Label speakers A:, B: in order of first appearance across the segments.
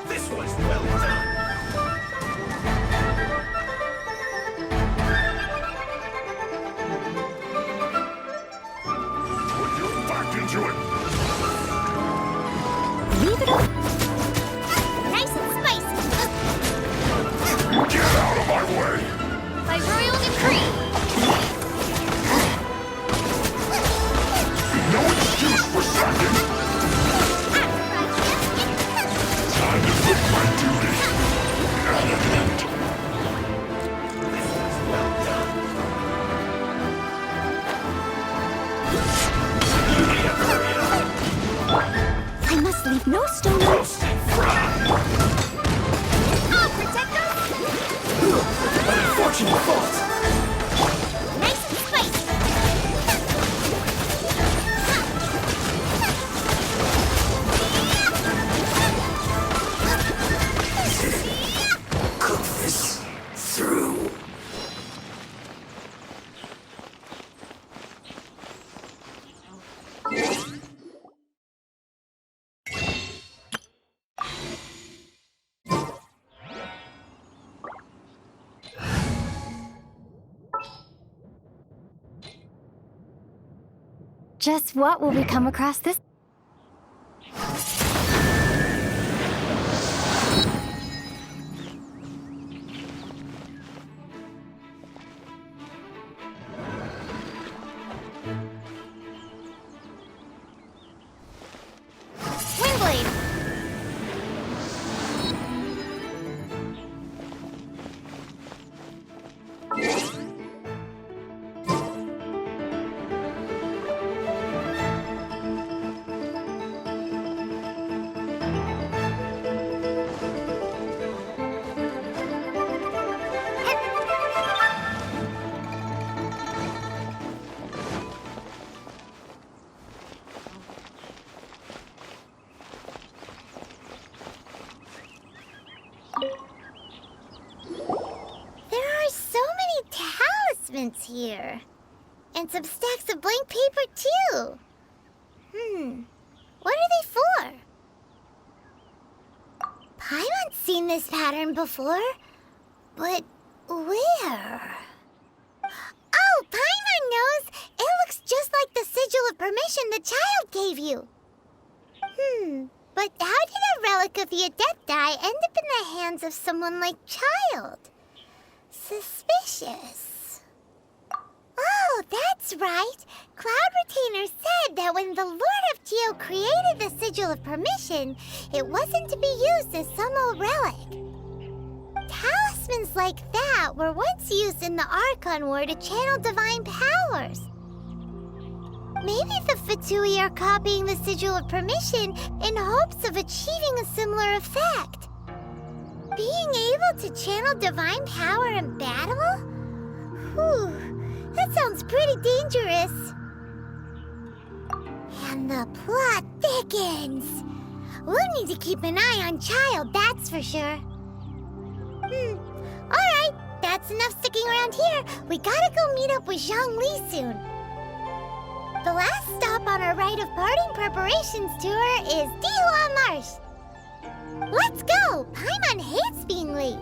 A: This was well done. Put your back into it.
B: Leave it up. Nice and spicy.
A: Get out of my way.
B: By royal decree.
A: No excuse for slacking. Time to quit my duty. Elegant. This was well done.
B: I must leave no stone.
A: Roast and fry.
B: I'll protect us.
A: An unfortunate fault.
B: Nice and spicy.
A: Cook this through.
B: Just what will we come across this? Windblade! There are so many talismans here. And some stacks of blank paper, too. What are they for? Paimon's seen this pattern before. But where? Oh, Paimon knows! It looks just like the sigil of permission the child gave you. But how did a relic of your death die end up in the hands of someone like Child? Suspicious. Oh, that's right. Cloud Retainer said that when the Lord of Geo created the Sigil of Permission, it wasn't to be used as some old relic. Talismans like that were once used in the Archon War to channel divine powers. Maybe the Fatui are copying the Sigil of Permission in hopes of achieving a similar effect. Being able to channel divine power in battle? Whew, that sounds pretty dangerous. And the plot thickens. We'll need to keep an eye on Child, that's for sure. Alright, that's enough sticking around here. We gotta go meet up with Zhongli soon. The last stop on our rite of parting preparations tour is Dihua Marsh. Let's go! Paimon hates being late.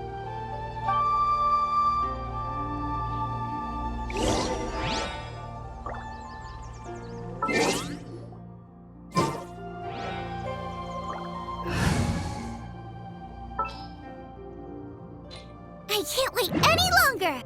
B: I can't wait any longer!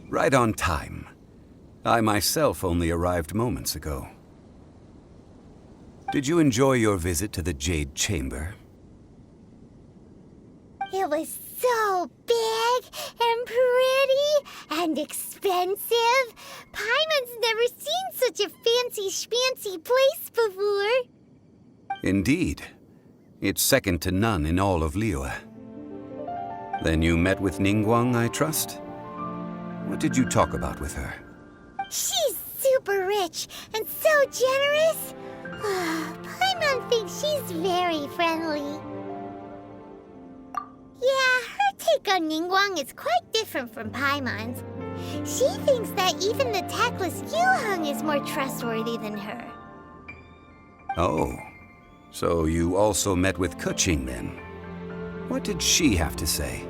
C: Right on time. I myself only arrived moments ago. Did you enjoy your visit to the Jade Chamber?
B: It was so big and pretty and expensive. Paimon's never seen such a fancy schmancy place before.
C: Indeed. It's second to none in all of Liyue. Then you met with Ningguang, I trust? What did you talk about with her?
B: She's super rich and so generous. Paimon thinks she's very friendly. Yeah, her take on Ningguang is quite different from Paimon's. She thinks that even the tactless Yuheng is more trustworthy than her.
C: Oh, so you also met with Keqing then? What did she have to say?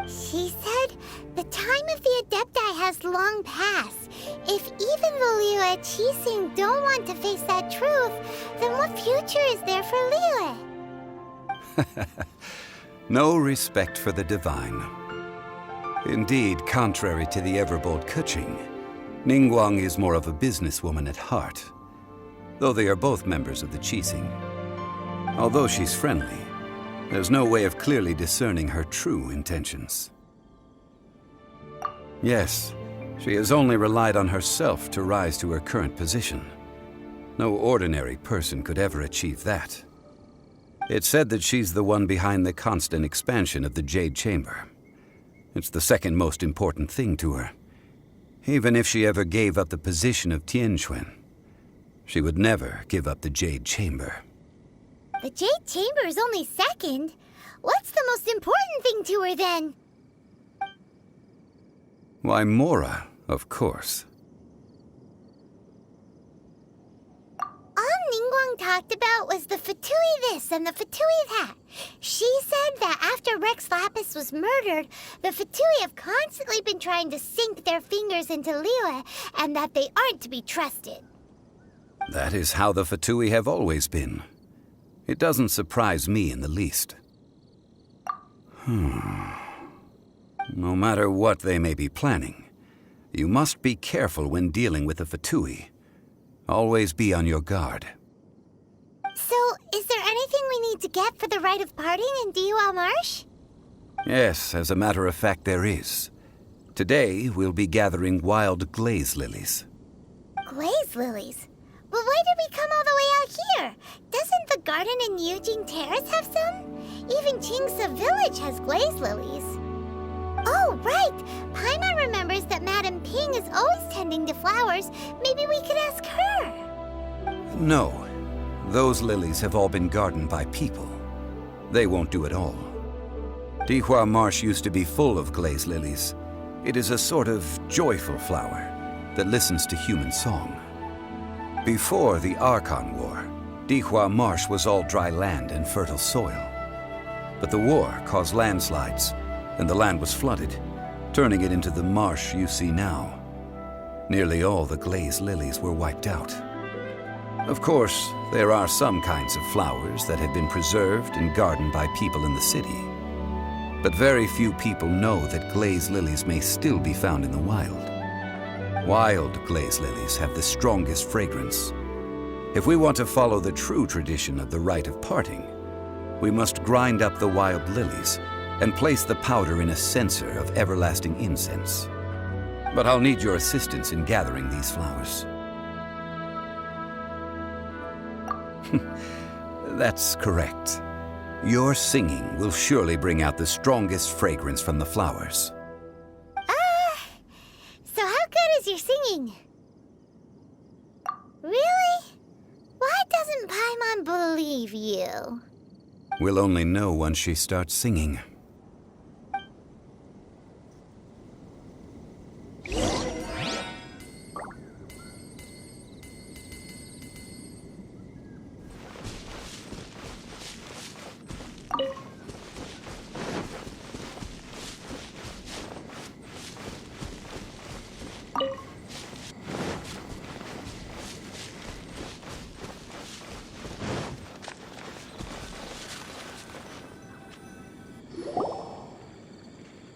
B: She said the time of the Adepti has long passed. If even the Liyue Qixing don't want to face that truth, then what future is there for Liyue?
C: No respect for the divine. Indeed, contrary to the ever-bold Keqing, Ningguang is more of a businesswoman at heart, though they are both members of the Qixing. Although she's friendly, there's no way of clearly discerning her true intentions. Yes, she has only relied on herself to rise to her current position. No ordinary person could ever achieve that. It's said that she's the one behind the constant expansion of the Jade Chamber. It's the second most important thing to her. Even if she ever gave up the position of Tianquan, she would never give up the Jade Chamber.
B: The Jade Chamber is only second. What's the most important thing to her then?
C: Why, Mora, of course.
B: All Ningguang talked about was the Fatui this and the Fatui that. She said that after Rex Lapis was murdered, the Fatui have constantly been trying to sink their fingers into Liyue, and that they aren't to be trusted.
C: That is how the Fatui have always been. It doesn't surprise me in the least. No matter what they may be planning, you must be careful when dealing with the Fatui. Always be on your guard.
B: So, is there anything we need to get for the rite of parting in Dihua Marsh?
C: Yes, as a matter of fact, there is. Today, we'll be gathering wild glaze lilies.
B: Glaze lilies? Well, why did we come all the way out here? Doesn't the garden in Yujing Terrace have some? Even Qingse Village has glaze lilies. Oh, right! Paimon remembers that Madame Ping is always tending to flowers. Maybe we could ask her.
C: No. Those lilies have all been gardened by people. They won't do it all. Dihua Marsh used to be full of glaze lilies. It is a sort of joyful flower that listens to human song. Before the Archon War, Dihua Marsh was all dry land and fertile soil. But the war caused landslides, and the land was flooded, turning it into the marsh you see now. Nearly all the glaze lilies were wiped out. Of course, there are some kinds of flowers that have been preserved and gardened by people in the city. But very few people know that glaze lilies may still be found in the wild. Wild glaze lilies have the strongest fragrance. If we want to follow the true tradition of the rite of parting, we must grind up the wild lilies and place the powder in a censer of everlasting incense. But I'll need your assistance in gathering these flowers. That's correct. Your singing will surely bring out the strongest fragrance from the flowers.
B: So how good is your singing? Really? Why doesn't Paimon believe you?
C: We'll only know once she starts singing.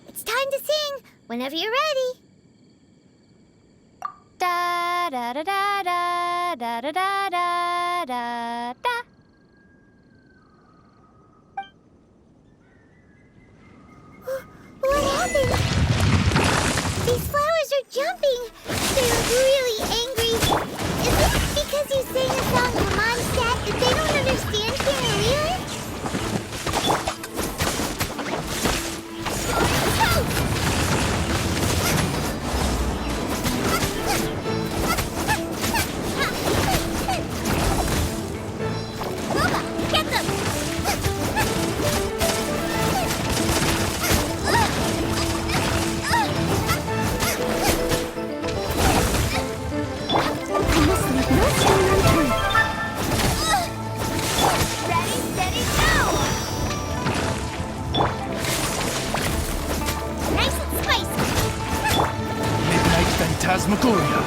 B: It's time to sing Whenever you're ready.
D: Da da da da da da da da da da da.
B: What happened? These flowers are jumping. They're really angry. Is it because you sang a song to Mondstadt that they don't understand Canarina? Get them!
D: Ready, steady, go!
B: Nice and spicy.
E: Midnight Phantasmagoria.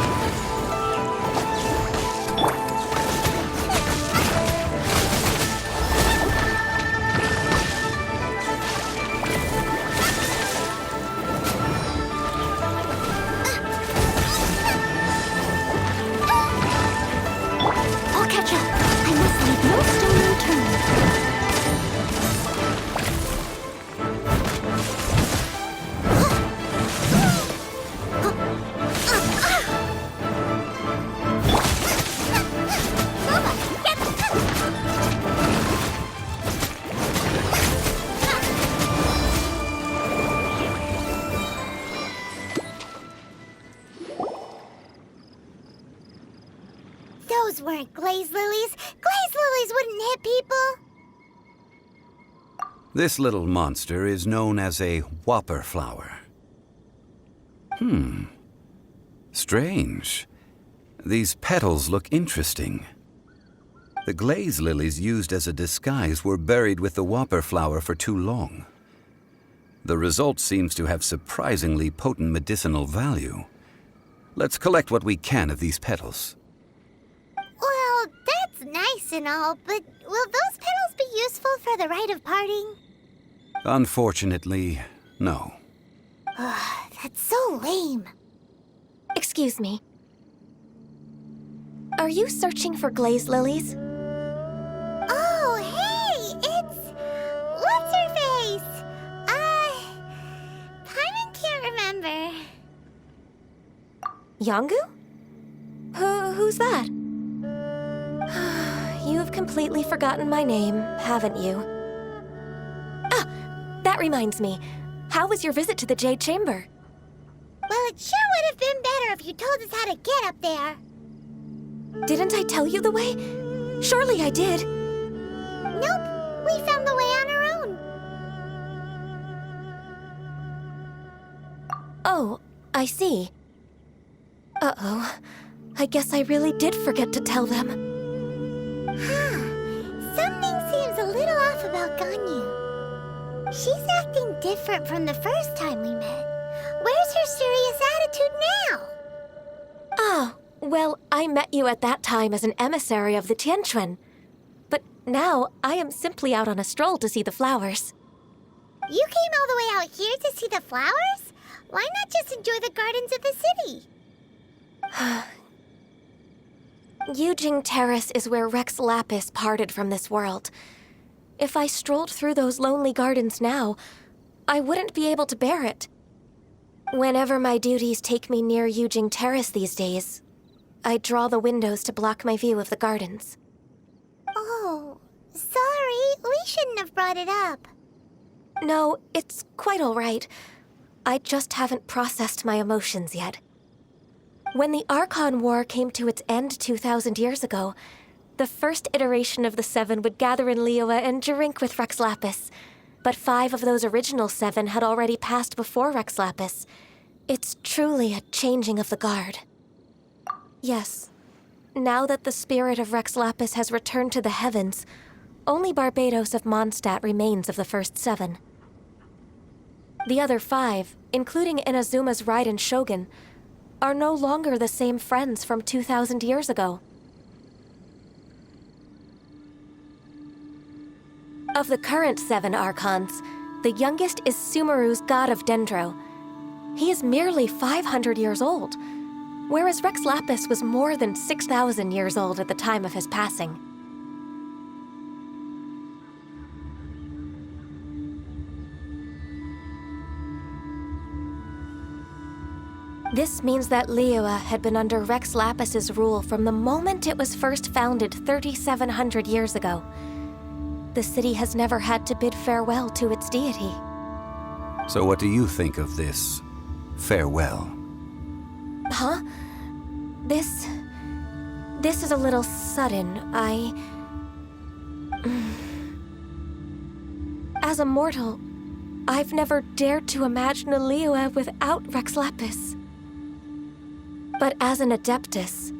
B: I'll catch up. I must leave no stone unturned. Those weren't glaze lilies. Glaze lilies wouldn't hit people.
C: This little monster is known as a whopper flower. Strange. These petals look interesting. The glaze lilies used as a disguise were buried with the whopper flower for too long. The result seems to have surprisingly potent medicinal value. Let's collect what we can of these petals.
B: Well, that's nice and all, but will those petals be useful for the rite of parting?
C: Unfortunately, no.
B: That's so lame.
D: Excuse me. Are you searching for glaze lilies?
B: Oh, hey, it's... What's her face? Paimon can't remember.
D: Yongu? Who's that? You've completely forgotten my name, haven't you? Ah, that reminds me. How was your visit to the Jade Chamber?
B: Well, it sure would have been better if you told us how to get up there.
D: Didn't I tell you the way? Surely I did.
B: Nope, we found the way on our own.
D: Oh, I see. Uh-oh. I guess I really did forget to tell them.
B: Something seems a little off about Ganyu. She's acting different from the first time we met. Where's her serious attitude now?
D: Ah, well, I met you at that time as an emissary of the Tianquan. But now, I am simply out on a stroll to see the flowers.
B: You came all the way out here to see the flowers? Why not just enjoy the gardens of the city?
D: Yujing Terrace is where Rex Lapis parted from this world. If I strolled through those lonely gardens now, I wouldn't be able to bear it. Whenever my duties take me near Yujing Terrace these days, I draw the windows to block my view of the gardens.
B: Oh, sorry. We shouldn't have brought it up.
D: No, it's quite all right. I just haven't processed my emotions yet. When the Archon War came to its end 2,000 years ago, the first iteration of the Seven would gather in Liyue and drink with Rex Lapis. But 5 of those original 7 had already passed before Rex Lapis. It's truly a changing of the guard. Yes. Now that the spirit of Rex Lapis has returned to the heavens, only Barbados of Mondstadt remains of the first 7. The other 5, including Inazuma's Raiden Shogun, are no longer the same friends from 2,000 years ago. Of the current 7 Archons, the youngest is Sumeru's god of Dendro. He is merely 500 years old, whereas Rex Lapis was more than 6,000 years old at the time of his passing. This means that Liyue had been under Rex Lapis's rule from the moment it was first founded 3,700 years ago. The city has never had to bid farewell to its deity.
C: So what do you think of this farewell?
D: Huh? This is a little sudden. As a mortal, I've never dared to imagine a Liyue without Rex Lapis. But as an Adeptus,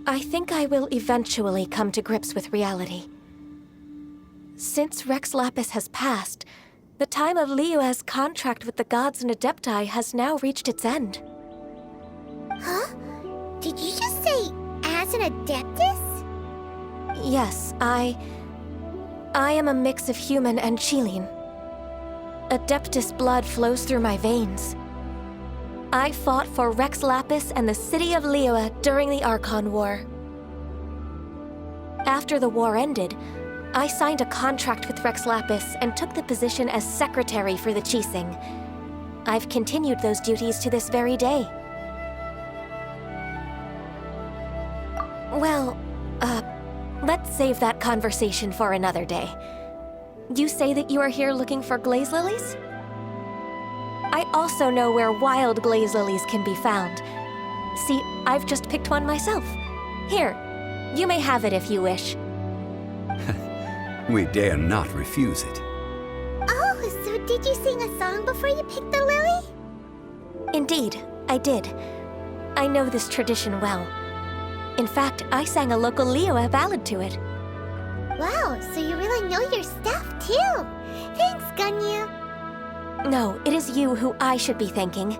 D: I think I will eventually come to grips with reality. Since Rex Lapis has passed, the time of Liyue's contract with the gods and Adepti has now reached its end.
B: Huh? Did you just say, as an Adeptus?
D: Yes, I am a mix of human and Chilean. Adeptus blood flows through my veins. I fought for Rex Lapis and the city of Liyue during the Archon War. After the war ended, I signed a contract with Rex Lapis and took the position as secretary for the Qixing. I've continued those duties to this very day. Well, let's save that conversation for another day. You say that you are here looking for glaze lilies? I also know where wild glaze lilies can be found. See, I've just picked one myself. Here, you may have it if you wish.
C: We dare not refuse it.
B: Oh, so did you sing a song before you picked the lily?
D: Indeed, I did. I know this tradition well. In fact, I sang a local Liyue ballad to it.
B: Wow, so you really know your stuff, too. Thanks, Ganyu.
D: No, it is you who I should be thanking.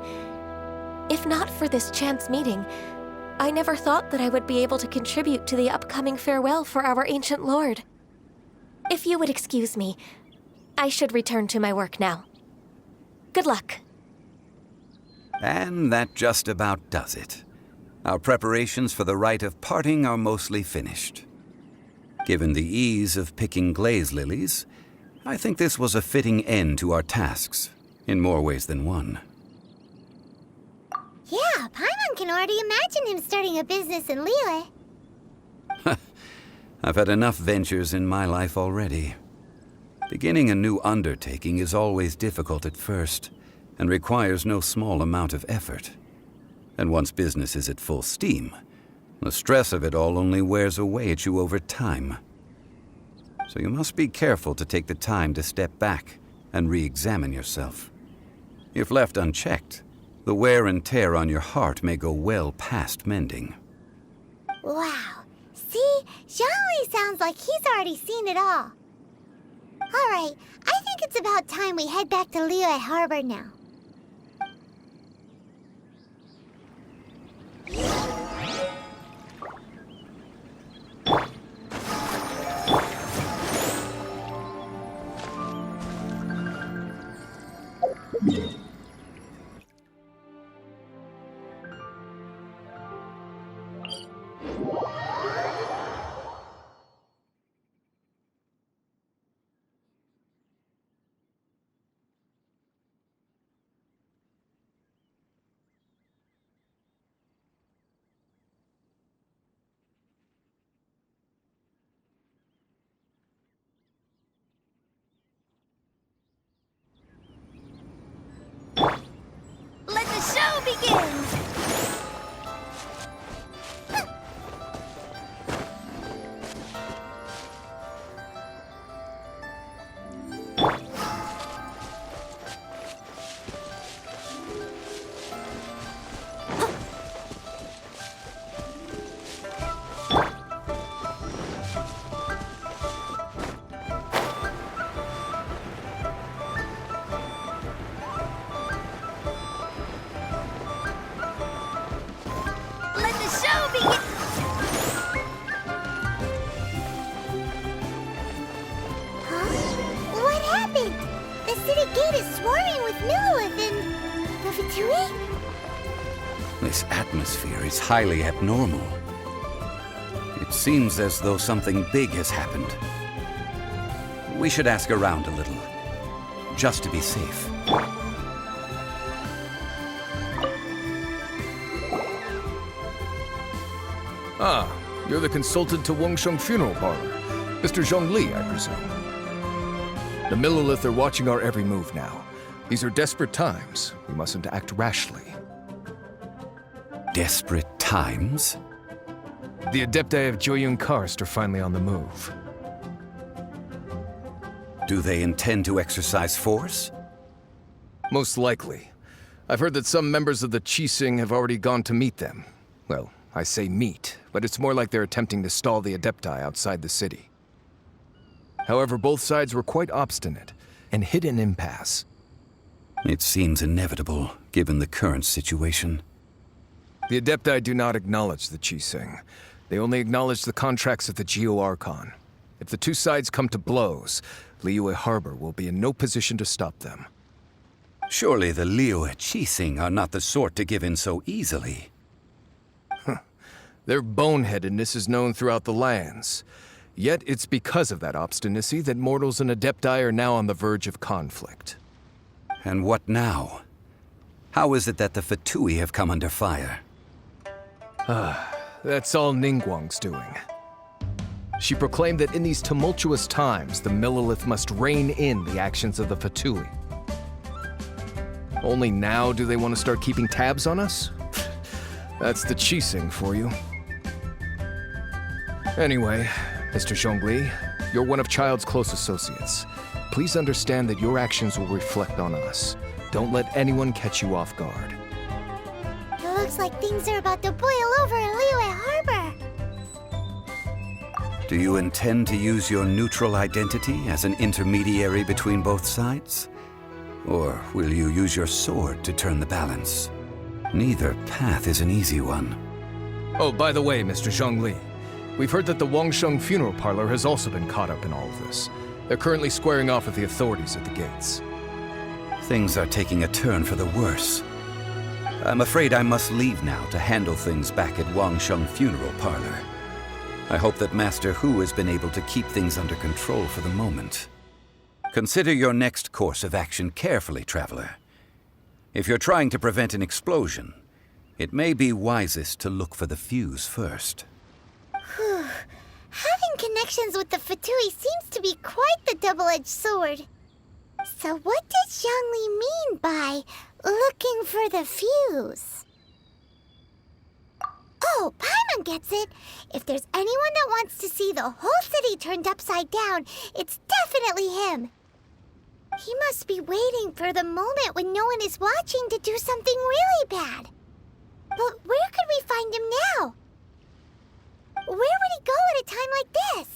D: If not for this chance meeting, I never thought that I would be able to contribute to the upcoming farewell for our ancient lord. If you would excuse me, I should return to my work now. Good luck.
C: And that just about does it. Our preparations for the rite of parting are mostly finished. Given the ease of picking glaze lilies, I think this was a fitting end to our tasks, in more ways than one.
B: Yeah, Paimon can already imagine him starting a business in Liyue.
C: I've had enough ventures in my life already. Beginning a new undertaking is always difficult at first, and requires no small amount of effort. And once business is at full steam, the stress of it all only wears away at you over time. So you must be careful to take the time to step back and re-examine yourself. If left unchecked, the wear and tear on your heart may go well past mending.
B: Wow. See? Zhongli sounds like he's already seen it all. Alright, I think it's about time we head back to Liyue Harbor now.
F: Let the show begin!
B: Fatui?
C: This atmosphere is highly abnormal. It seems as though something big has happened. We should ask around a little, just to be safe.
E: Ah, you're the consultant to Wangsheng Funeral Parlor. Mr. Zhongli, I presume. The Millilith are watching our every move now. These are desperate times. We mustn't act rashly.
C: Desperate times?
E: The Adepti of Joyun Karst are finally on the move.
C: Do they intend to exercise force?
E: Most likely. I've heard that some members of the Qixing have already gone to meet them. Well, I say meet, but it's more like they're attempting to stall the Adepti outside the city. However, both sides were quite obstinate and hit an impasse.
C: It seems inevitable, given the current situation.
E: The Adepti do not acknowledge the Qixing. They only acknowledge the contracts of the Geo-Archon. If the two sides come to blows, Liyue Harbor will be in no position to stop them.
C: Surely the Liyue Qixing are not the sort to give in so easily.
E: Their boneheadedness is known throughout the lands. Yet it's because of that obstinacy that mortals and Adepti are now on the verge of conflict.
C: And what now? How is it that the Fatui have come under fire?
E: That's all Ningguang's doing. She proclaimed that in these tumultuous times, the Millilith must rein in the actions of the Fatui. Only now do they want to start keeping tabs on us? That's the Qixing for you. Anyway, Mr. Zhongli, you're one of Child's close associates. Please understand that your actions will reflect on us. Don't let anyone catch you off guard.
B: It looks like things are about to boil over in Liyue Harbor.
C: Do you intend to use your neutral identity as an intermediary between both sides? Or will you use your sword to turn the balance? Neither path is an easy one.
E: Oh, by the way, Mr. Zhongli, we've heard that the Wangsheng Funeral Parlor has also been caught up in all of this. They're currently squaring off with the authorities at the gates.
C: Things are taking a turn for the worse. I'm afraid I must leave now to handle things back at Wangsheng Funeral Parlor. I hope that Master Hu has been able to keep things under control for the moment. Consider your next course of action carefully, Traveler. If you're trying to prevent an explosion, it may be wisest to look for the fuse first.
B: Having connections with the Fatui seems to be quite the double-edged sword. So what does Zhongli mean by looking for the fuse? Oh, Paimon gets it. If there's anyone that wants to see the whole city turned upside down, it's definitely him. He must be waiting for the moment when no one is watching to do something really bad. But where could we find him now? Where would he go at a time like this?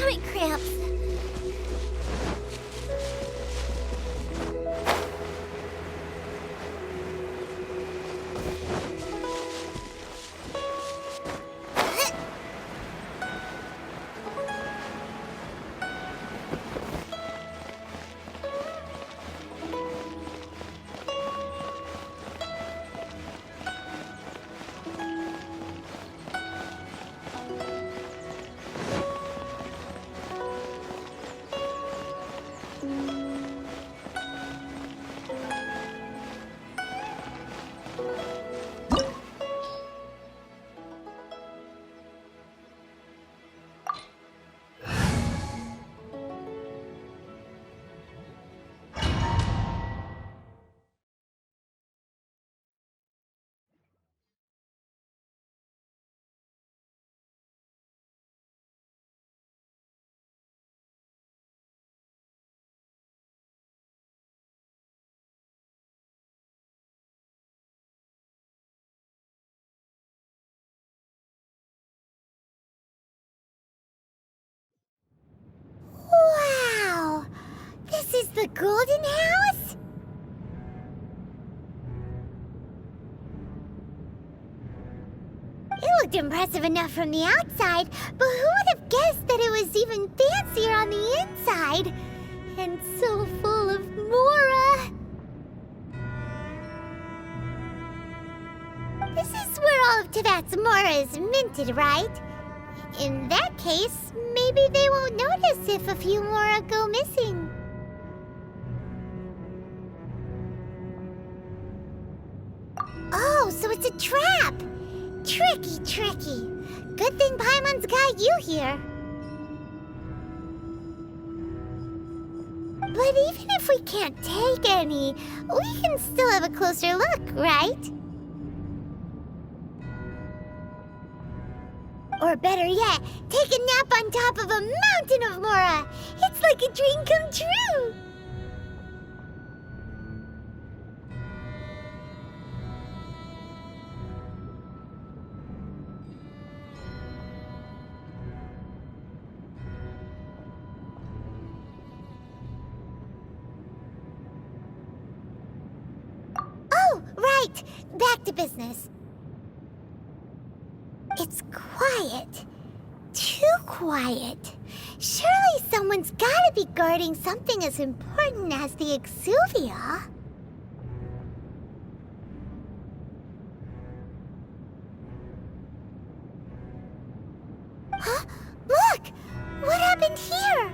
B: stomach cramps. Wow! This is the Golden House? It looked impressive enough from the outside, but who would have guessed that it was even fancier on the inside? And so full of Mora! This is where all of Tevat's Mora is minted, right? In that case, maybe they won't notice if a few Mora go missing. Oh, so it's a trap! Tricky, tricky. Good thing Paimon's got you here. But even if we can't take any, we can still have a closer look, right? Or better yet, take a nap on top of a mountain of Mora. It's like a dream come true. Oh, right. Back to business. It's quiet. Too quiet. Surely someone's gotta be guarding something as important as the Exuvia. Huh? Look! What happened here?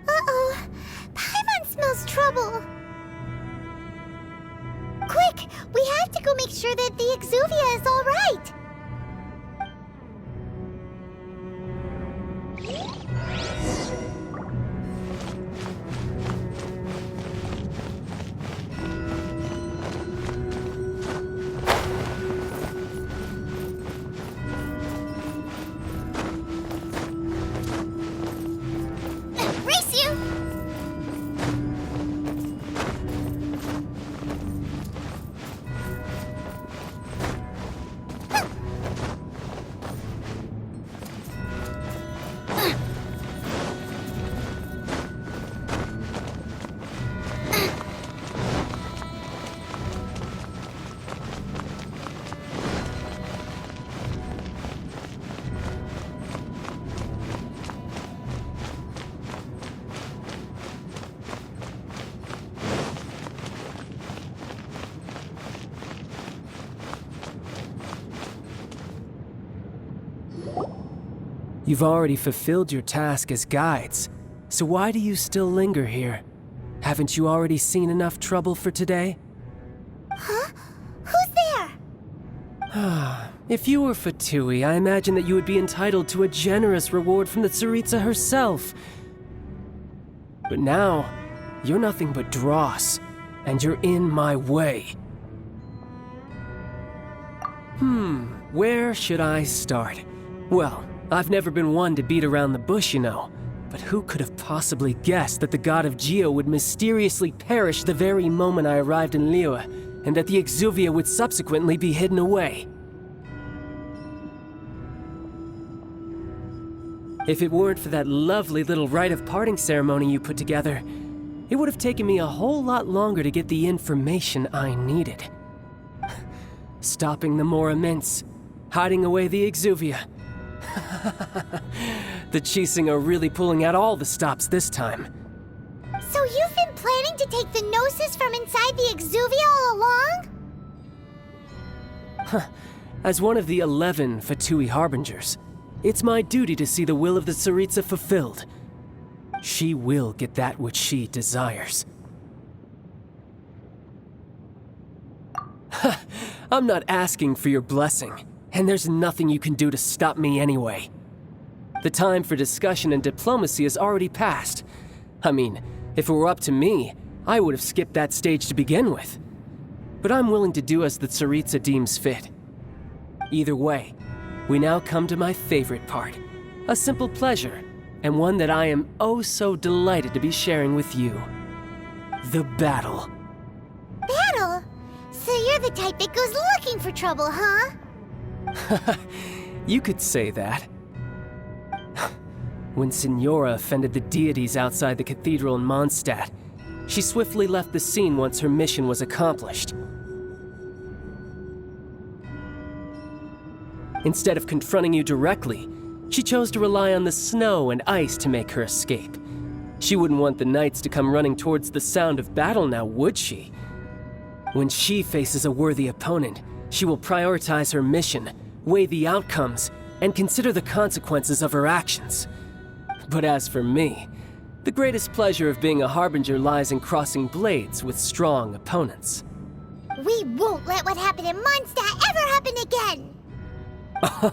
B: Uh-oh. Paimon smells trouble. Quick! We have to go make sure that the Exuvia is all right! Race you!
G: You've already fulfilled your task as guides, so why do you still linger here? Haven't you already seen enough trouble for today?
B: Huh? Who's there?
G: If you were Fatui, I imagine that you would be entitled to a generous reward from the Tsaritsa herself. But now, you're nothing but dross, and you're in my way. Where should I start? Well, I've never been one to beat around the bush, you know. But who could have possibly guessed that the god of Geo would mysteriously perish the very moment I arrived in Liyue, and that the Exuvia would subsequently be hidden away? If it weren't for that lovely little rite of parting ceremony you put together, it would have taken me a whole lot longer to get the information I needed. Stopping the Mora Mints, hiding away the Exuvia. The Chising are really pulling out all the stops this time.
B: So you've been planning to take the Gnosis from inside the Exuvia all along?
G: As one of the 11 Fatui Harbingers, it's my duty to see the will of the Tsaritsa fulfilled. She will get that which she desires. I'm not asking for your blessing, and there's nothing you can do to stop me anyway. The time for discussion and diplomacy has already passed. I mean, if it were up to me, I would have skipped that stage to begin with. But I'm willing to do as the Tsaritsa deems fit. Either way, we now come to my favorite part. A simple pleasure, and one that I am oh so delighted to be sharing with you. The battle.
B: Battle? So you're the type that goes looking for trouble, huh?
G: You could say that. When Signora offended the deities outside the cathedral in Mondstadt, she swiftly left the scene once her mission was accomplished. Instead of confronting you directly, she chose to rely on the snow and ice to make her escape. She wouldn't want the knights to come running towards the sound of battle now, would she? When she faces a worthy opponent, she will prioritize her mission, weigh the outcomes, and consider the consequences of her actions. But as for me, the greatest pleasure of being a Harbinger lies in crossing blades with strong opponents.
B: We won't let what happened in Mondstadt ever happen again!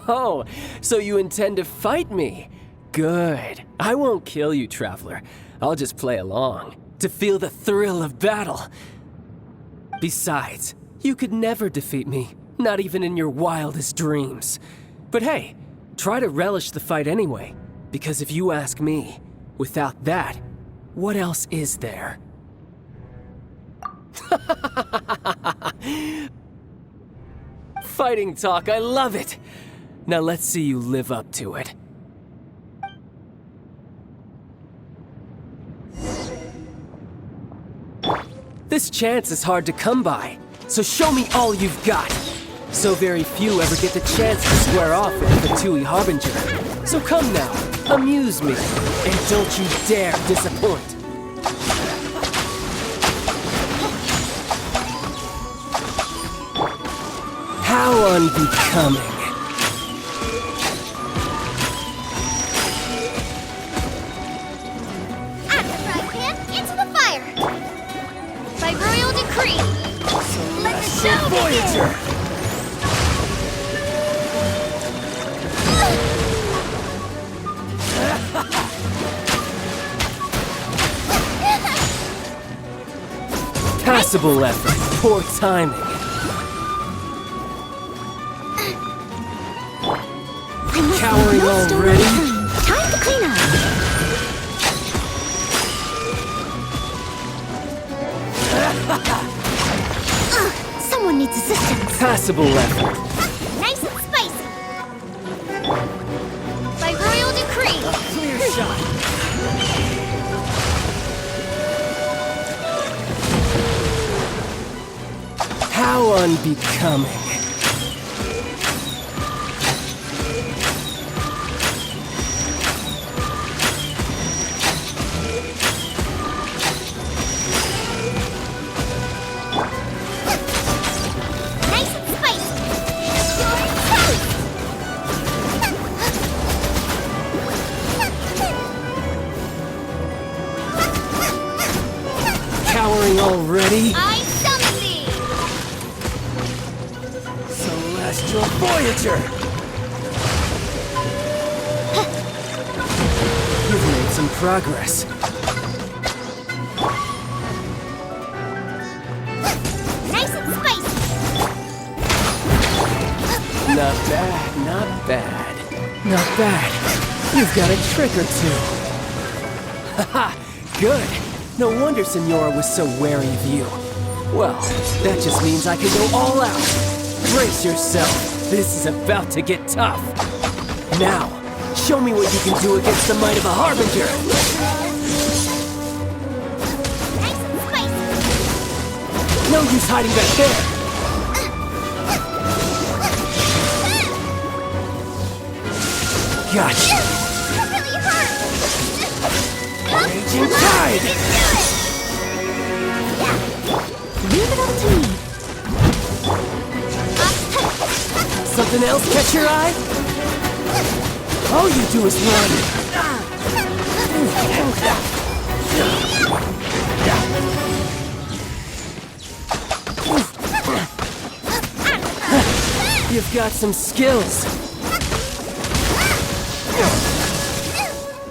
G: Oh, so you intend to fight me? Good. I won't kill you, Traveler. I'll just play along, to feel the thrill of battle. Besides, you could never defeat me, not even in your wildest dreams. But hey, try to relish the fight anyway, because if you ask me, without that, what else is there? Fighting talk, I love it! Now let's see you live up to it. This chance is hard to come by, so show me all you've got. So very few ever get the chance to square off with the Fatui Harbinger. So come now, amuse me, and don't you dare disappoint. How unbecoming.
F: Out of the frying pan, into the fire! By royal decree, let the show
G: Voyager!
F: begin!
G: Passable effort, poor timing. Cowering already?
F: Time to clean up! Someone needs assistance.
G: Passable effort.
B: Nice and spicy!
F: By royal decree,
G: Clear shot. How unbecoming.
B: Nice and spicy!
G: Cowering already?
F: I summon thee!
G: Celestial Voyager! You've made some progress.
B: Nice and spicy!
G: Not bad, not bad. Not bad. You've got a trick or two. Haha, good. No wonder Signora was so wary of you. Well, that just means I can go all out. Brace yourself. This is about to get tough. Now, Show me what you can do against the might of a Harbinger!
F: Nice and spicy.
G: No use hiding back there! Gotcha!
F: That really hurt.
G: Raging Tide!
D: Leave it up to me.
G: Something else catch your eye? All you do is run! You've got some skills.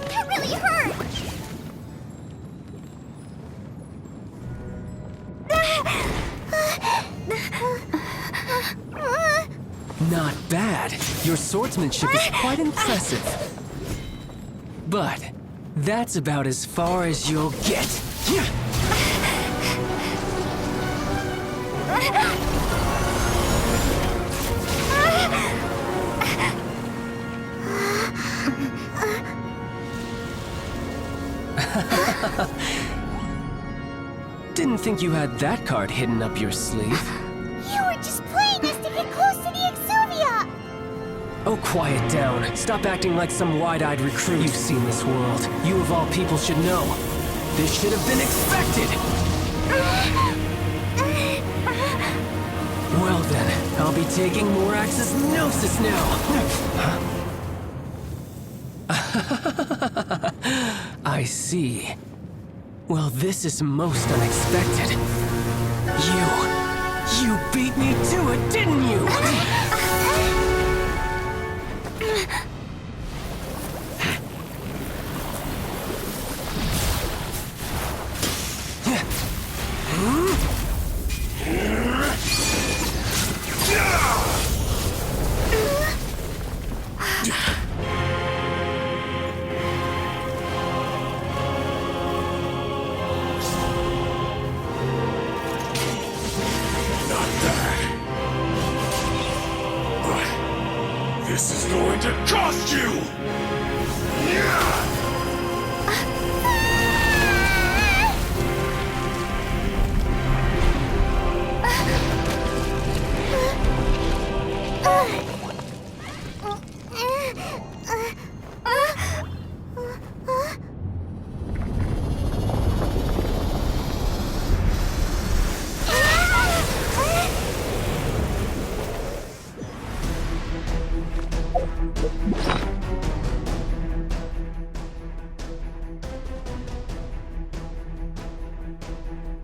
F: That really hurt.
G: Not bad. Your swordsmanship is quite impressive. But that's about as far as you'll get. Didn't think you had that card hidden up your sleeve.
B: You were just playing us to get close to the Exuvia!
G: Oh, quiet down. Stop acting like some wide-eyed recruit. You've seen this world. You of all people should know. This should have been expected! Well then, I'll be taking Morax's Gnosis now! I see. Well, this is most unexpected. You beat me to it, didn't you?
A: This is going to cost you! Yeah!